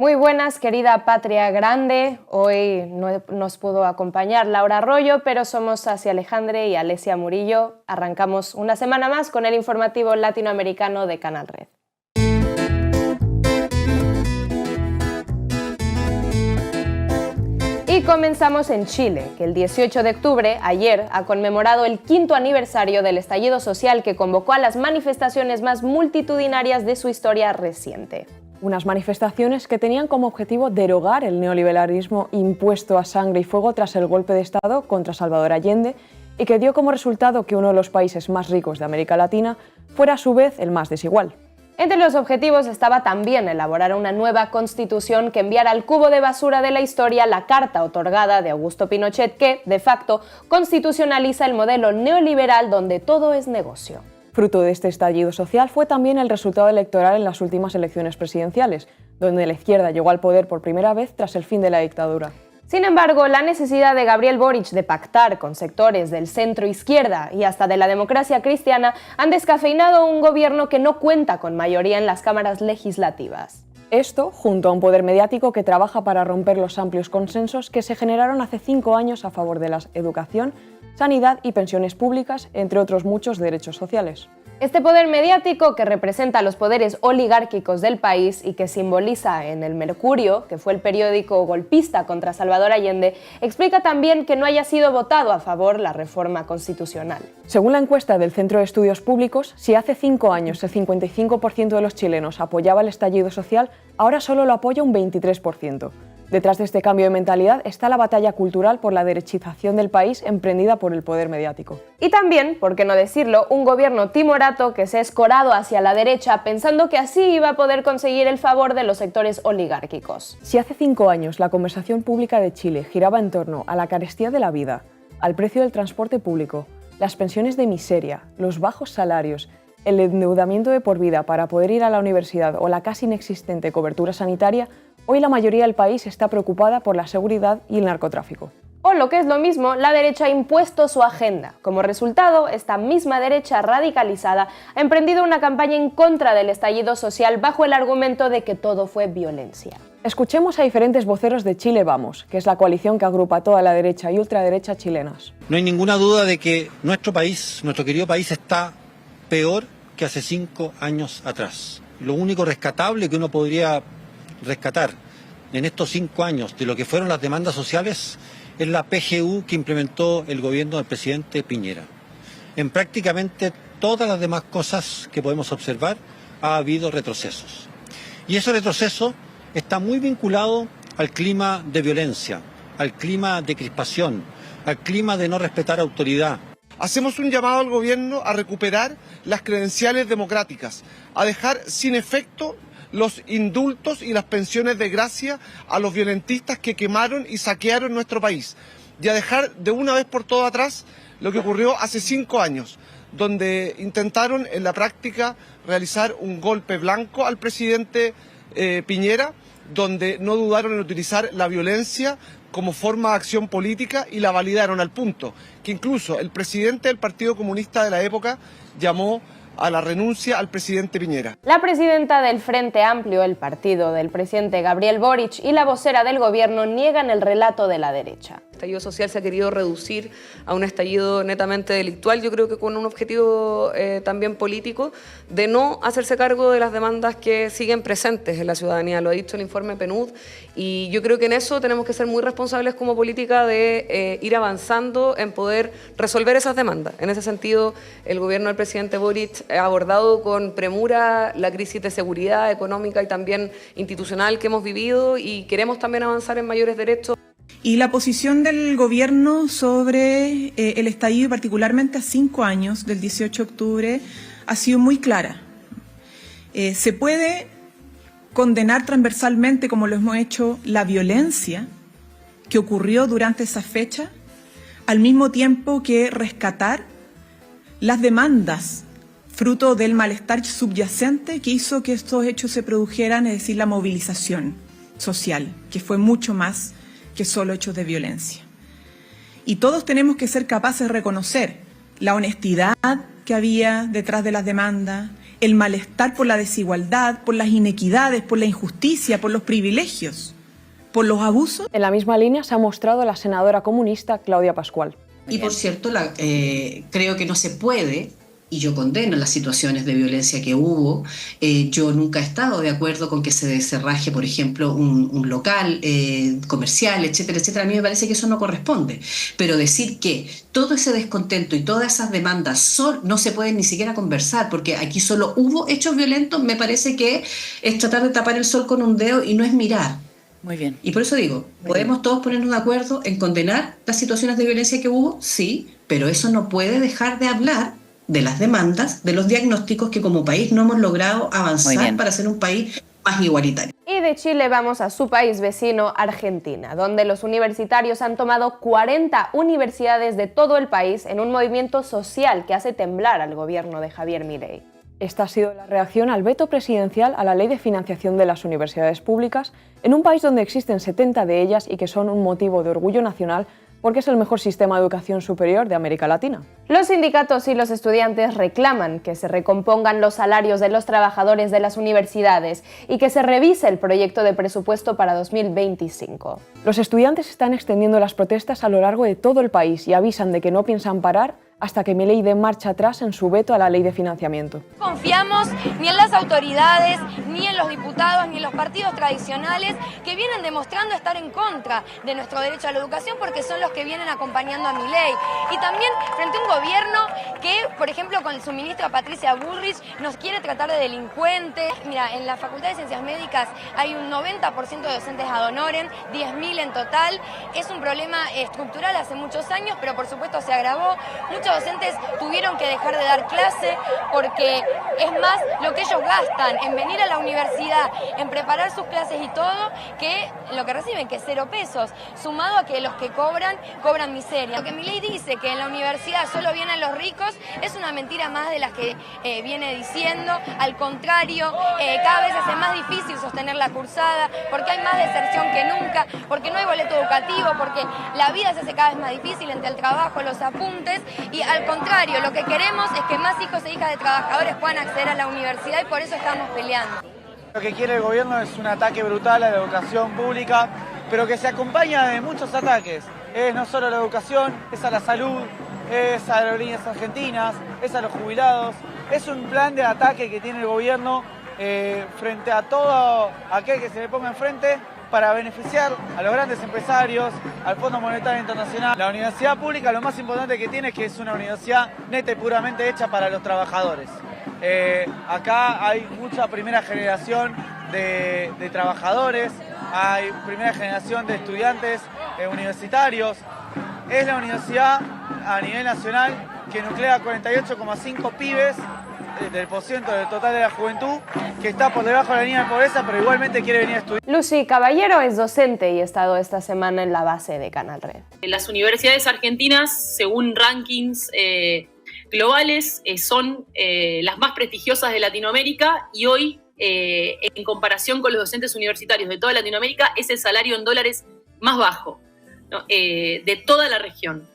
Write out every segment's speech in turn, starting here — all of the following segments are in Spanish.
Muy buenas, querida patria grande. Hoy no nos pudo acompañar Laura Arroyo, pero somos Asi Alejandre y Alesia Murillo. Arrancamos una semana más con el informativo latinoamericano de Canal Red. Y comenzamos en Chile, que el 18 de octubre, ayer, ha conmemorado el 5º aniversario del estallido social que convocó a las manifestaciones más multitudinarias de su historia reciente. Unas manifestaciones que tenían como objetivo derogar el neoliberalismo impuesto a sangre y fuego tras el golpe de Estado contra Salvador Allende y que dio como resultado que uno de los países más ricos de América Latina fuera a su vez el más desigual. Entre los objetivos estaba también elaborar una nueva constitución que enviara al cubo de basura de la historia la carta otorgada de Augusto Pinochet que, de facto, constitucionaliza el modelo neoliberal donde todo es negocio. Fruto de este estallido social fue también el resultado electoral en las últimas elecciones presidenciales, donde la izquierda llegó al poder por primera vez tras el fin de la dictadura. Sin embargo, la necesidad de Gabriel Boric de pactar con sectores del centro-izquierda y hasta de la democracia cristiana han descafeinado un gobierno que no cuenta con mayoría en las cámaras legislativas. Esto, junto a un poder mediático que trabaja para romper los amplios consensos que se generaron hace 5 años a favor de la educación, sanidad y pensiones públicas, entre otros muchos derechos sociales. Este poder mediático, que representa a los poderes oligárquicos del país y que simboliza en El Mercurio, que fue el periódico golpista contra Salvador Allende, explica también que no haya sido votado a favor la reforma constitucional. Según la encuesta del Centro de Estudios Públicos, si hace 5 años el 55% de los chilenos apoyaba el estallido social, ahora solo lo apoya un 23%. Detrás de este cambio de mentalidad está la batalla cultural por la derechización del país emprendida por el poder mediático. Y también, por qué no decirlo, un gobierno timorato que se ha escorado hacia la derecha pensando que así iba a poder conseguir el favor de los sectores oligárquicos. Si hace 5 años la conversación pública de Chile giraba en torno a la carestía de la vida, al precio del transporte público, las pensiones de miseria, los bajos salarios, el endeudamiento de por vida para poder ir a la universidad o la casi inexistente cobertura sanitaria, hoy la mayoría del país está preocupada por la seguridad y el narcotráfico. O lo que es lo mismo, la derecha ha impuesto su agenda. Como resultado, esta misma derecha radicalizada ha emprendido una campaña en contra del estallido social bajo el argumento de que todo fue violencia. Escuchemos a diferentes voceros de Chile Vamos, que es la coalición que agrupa a toda la derecha y ultraderecha chilenas. No hay ninguna duda de que nuestro país, nuestro querido país, está peor que hace 5 años atrás. Lo único rescatable que uno podría rescatar en estos 5 años de lo que fueron las demandas sociales es la PGU que implementó el gobierno del presidente Piñera. En prácticamente todas las demás cosas que podemos observar ha habido retrocesos. Y ese retroceso está muy vinculado al clima de violencia, al clima de crispación, al clima de no respetar autoridad. Hacemos un llamado al gobierno a recuperar las credenciales democráticas, a dejar sin efecto los indultos y las pensiones de gracia a los violentistas que quemaron y saquearon nuestro país, y a dejar de una vez por todas atrás lo que ocurrió hace 5 años, donde intentaron en la práctica realizar un golpe blanco al presidente Piñera, donde no dudaron en utilizar la violencia como forma de acción política y la validaron al punto que incluso el presidente del Partido Comunista de la época llamó a la renuncia al presidente Piñera. La presidenta del Frente Amplio, el partido del presidente Gabriel Boric, y la vocera del gobierno niegan el relato de la derecha. El estallido social se ha querido reducir a un estallido netamente delictual, yo creo que con un objetivo también político, de no hacerse cargo de las demandas que siguen presentes en la ciudadanía, lo ha dicho el informe PNUD, y yo creo que en eso tenemos que ser muy responsables como política de ir avanzando en poder resolver esas demandas. En ese sentido, el gobierno del presidente Boric ha abordado con premura la crisis de seguridad económica y también institucional que hemos vivido y queremos también avanzar en mayores derechos. Y la posición del gobierno sobre el estallido, y particularmente a 5 años del 18 de octubre, ha sido muy clara. Se puede condenar transversalmente, como lo hemos hecho, la violencia que ocurrió durante esa fecha, al mismo tiempo que rescatar las demandas fruto del malestar subyacente que hizo que estos hechos se produjeran, es decir, la movilización social, que fue mucho más que solo hechos de violencia. Y todos tenemos que ser capaces de reconocer la honestidad que había detrás de las demandas, el malestar por la desigualdad, por las inequidades, por la injusticia, por los privilegios, por los abusos. En la misma línea se ha mostrado la senadora comunista Claudia Pascual. Y por cierto, creo que no se puede, y yo condeno las situaciones de violencia que hubo. Yo nunca he estado de acuerdo con que se cerraje, por ejemplo, un local comercial, etcétera, etcétera. A mí me parece que eso no corresponde. Pero decir que todo ese descontento y todas esas demandas no se pueden ni siquiera conversar, porque aquí solo hubo hechos violentos, me parece que es tratar de tapar el sol con un dedo y no es mirar. Muy bien. Y por eso digo, ¿podemos todos ponernos de acuerdo en condenar las situaciones de violencia que hubo? Sí, pero eso no puede dejar de hablar de las demandas, de los diagnósticos que como país no hemos logrado avanzar para ser un país más igualitario. Y de Chile vamos a su país vecino, Argentina, donde los universitarios han tomado 40 universidades de todo el país en un movimiento social que hace temblar al gobierno de Javier Milei. Esta ha sido la reacción al veto presidencial a la Ley de Financiación de las Universidades Públicas en un país donde existen 70 de ellas y que son un motivo de orgullo nacional porque es el mejor sistema de educación superior de América Latina. Los sindicatos y los estudiantes reclaman que se recompongan los salarios de los trabajadores de las universidades y que se revise el proyecto de presupuesto para 2025. Los estudiantes están extendiendo las protestas a lo largo de todo el país y avisan de que no piensan parar hasta que Milei dé marcha atrás en su veto a la ley de financiamiento. No confiamos ni en las autoridades, ni en los diputados, ni en los partidos tradicionales que vienen demostrando estar en contra de nuestro derecho a la educación porque son los que vienen acompañando a Milei. Y también frente a un gobierno que, por ejemplo, con su ministra Patricia Bullrich nos quiere tratar de delincuentes. Mira, en la Facultad de Ciencias Médicas hay un 90% de docentes ad honorem, 10.000 en total. Es un problema estructural hace muchos años, pero por supuesto se agravó. Muchos docentes tuvieron que dejar de dar clase porque es más lo que ellos gastan en venir a la universidad, en preparar sus clases y todo, que lo que reciben, que es 0 pesos, sumado a que los que cobran miseria. Lo que Milei dice que en la universidad solo vienen los ricos es una mentira más de las que viene diciendo. Al contrario, cada vez se hace más difícil sostener la cursada porque hay más deserción que nunca, porque no hay boleto educativo, porque la vida se hace cada vez más difícil entre el trabajo, los apuntes. Y al contrario, lo que queremos es que más hijos e hijas de trabajadores puedan acceder a la universidad y por eso estamos peleando. Lo que quiere el gobierno es un ataque brutal a la educación pública, pero que se acompaña de muchos ataques. Es no solo a la educación, es a la salud, es a Aerolíneas Argentinas, es a los jubilados. Es un plan de ataque que tiene el gobierno frente a todo aquel que se le ponga enfrente para beneficiar a los grandes empresarios, al Fondo Monetario Internacional. La universidad pública lo más importante que tiene es que es una universidad neta y puramente hecha para los trabajadores. Acá hay mucha primera generación de trabajadores, hay primera generación de estudiantes universitarios. Es la universidad a nivel nacional que nuclea 48,5 pibes del porciento del total de la juventud, que está por debajo de la línea de pobreza, pero igualmente quiere venir a estudiar. Lucy Caballero es docente y ha estado esta semana en la base de Canal Red. Las universidades argentinas, según rankings globales, son las más prestigiosas de Latinoamérica y hoy, en comparación con los docentes universitarios de toda Latinoamérica, es el salario en dólares más bajo, ¿no? De toda la región.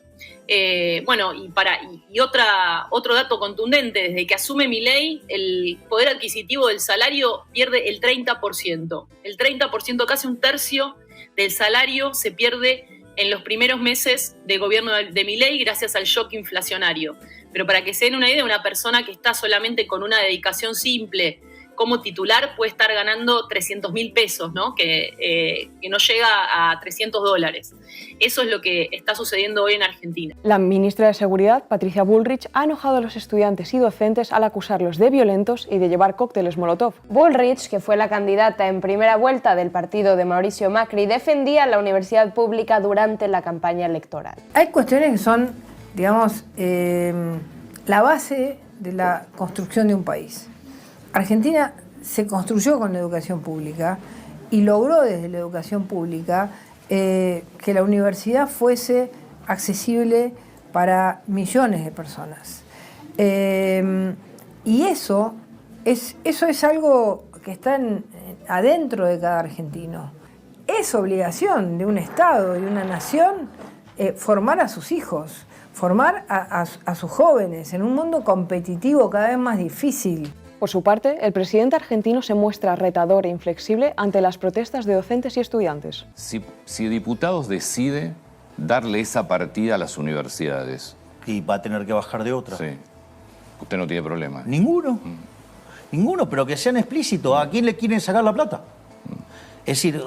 Otro dato contundente, desde que asume Milei, el poder adquisitivo del salario pierde el 30%. El 30%, casi un tercio del salario se pierde en los primeros meses de gobierno de Milei gracias al shock inflacionario. Pero para que se den una idea, una persona que está solamente con una dedicación simple como titular puede estar ganando 300.000 pesos, ¿no? Que no llega a $300. Eso es lo que está sucediendo hoy en Argentina. La ministra de Seguridad, Patricia Bullrich, ha enojado a los estudiantes y docentes al acusarlos de violentos y de llevar cócteles Molotov. Bullrich, que fue la candidata en primera vuelta del partido de Mauricio Macri, defendía la universidad pública durante la campaña electoral. Hay cuestiones que son, digamos, la base de la construcción de un país. Argentina se construyó con la educación pública y logró desde la educación pública que la universidad fuese accesible para millones de personas. Y eso es algo que está adentro de cada argentino. Es obligación de un Estado, de una nación, formar a sus hijos, formar a sus jóvenes en un mundo competitivo cada vez más difícil. Por su parte, el presidente argentino se muestra retador e inflexible ante las protestas de docentes y estudiantes. Si diputados decide darle esa partida a las universidades... Y va a tener que bajar de otra. Sí. ¿Usted no tiene problema? Ninguno. Ninguno, pero que sean explícitos. ¿A quién le quieren sacar la plata? Es decir,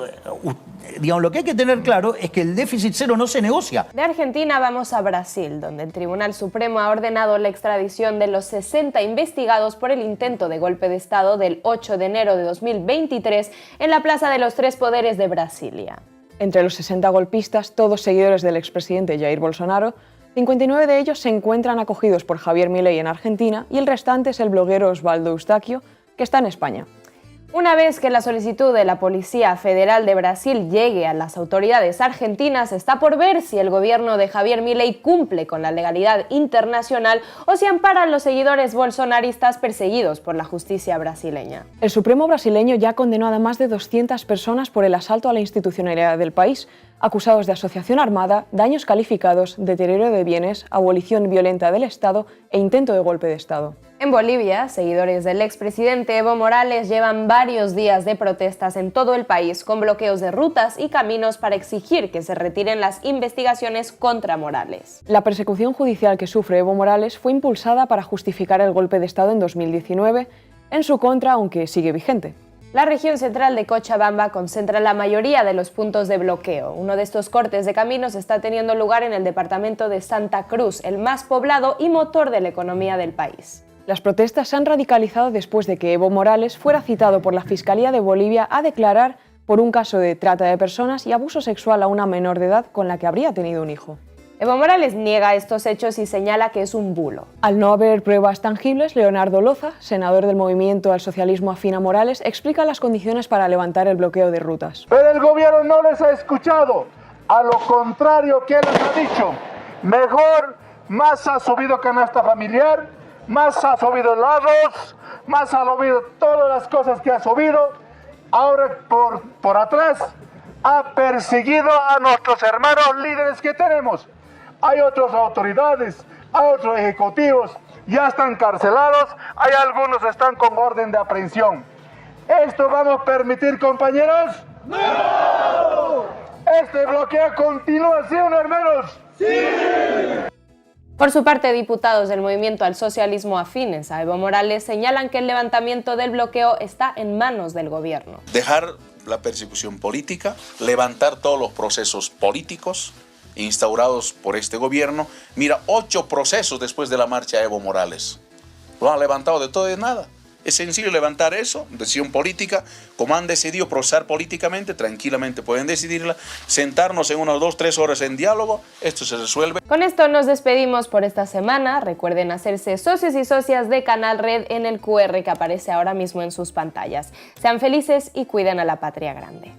digamos, lo que hay que tener claro es que el déficit cero no se negocia. De Argentina vamos a Brasil, donde el Tribunal Supremo ha ordenado la extradición de los 60 investigados por el intento de golpe de Estado del 8 de enero de 2023 en la Plaza de los Tres Poderes de Brasilia. Entre los 60 golpistas, todos seguidores del expresidente Jair Bolsonaro, 59 de ellos se encuentran acogidos por Javier Milei en Argentina y el restante es el bloguero Osvaldo Eustaquio, que está en España. Una vez que la solicitud de la Policía Federal de Brasil llegue a las autoridades argentinas, está por ver si el gobierno de Javier Milei cumple con la legalidad internacional o si amparan los seguidores bolsonaristas perseguidos por la justicia brasileña. El Supremo brasileño ya condenó a más de 200 personas por el asalto a la institucionalidad del país, acusados de asociación armada, daños calificados, deterioro de bienes, abolición violenta del Estado e intento de golpe de Estado. En Bolivia, seguidores del expresidente Evo Morales llevan varios días de protestas en todo el país con bloqueos de rutas y caminos para exigir que se retiren las investigaciones contra Morales. La persecución judicial que sufre Evo Morales fue impulsada para justificar el golpe de Estado en 2019, en su contra, aunque sigue vigente. La región central de Cochabamba concentra la mayoría de los puntos de bloqueo. Uno de estos cortes de caminos está teniendo lugar en el departamento de Santa Cruz, el más poblado y motor de la economía del país. Las protestas se han radicalizado después de que Evo Morales fuera citado por la Fiscalía de Bolivia a declarar por un caso de trata de personas y abuso sexual a una menor de edad con la que habría tenido un hijo. Evo Morales niega estos hechos y señala que es un bulo. Al no haber pruebas tangibles, Leonardo Loza, senador del Movimiento al Socialismo Afín a Morales, explica las condiciones para levantar el bloqueo de rutas. Pero el gobierno no les ha escuchado. A lo contrario que les ha dicho, mejor, más ha subido canasta familiar, más ha subido helados, más ha subido todas las cosas que ha subido. Ahora por atrás ha perseguido a nuestros hermanos líderes que tenemos. Hay otras autoridades, hay otros ejecutivos, ya están carcelados, hay algunos están con orden de aprehensión. ¿Esto vamos a permitir, compañeros? ¡No! ¿Este bloqueo continúa así, hermanos? ¡Sí! Por su parte, diputados del Movimiento al Socialismo afines a Evo Morales señalan que el levantamiento del bloqueo está en manos del gobierno. Dejar la persecución política, levantar todos los procesos políticos instaurados por este gobierno. Mira, 8 procesos después de la marcha de Evo Morales. Lo han levantado de todo y de nada. Es sencillo levantar eso, decisión política, como han decidido procesar políticamente, tranquilamente pueden decidirla, sentarnos en unas 2-3 horas en diálogo, esto se resuelve. Con esto nos despedimos por esta semana. Recuerden hacerse socios y socias de Canal Red en el QR que aparece ahora mismo en sus pantallas. Sean felices y cuiden a la patria grande.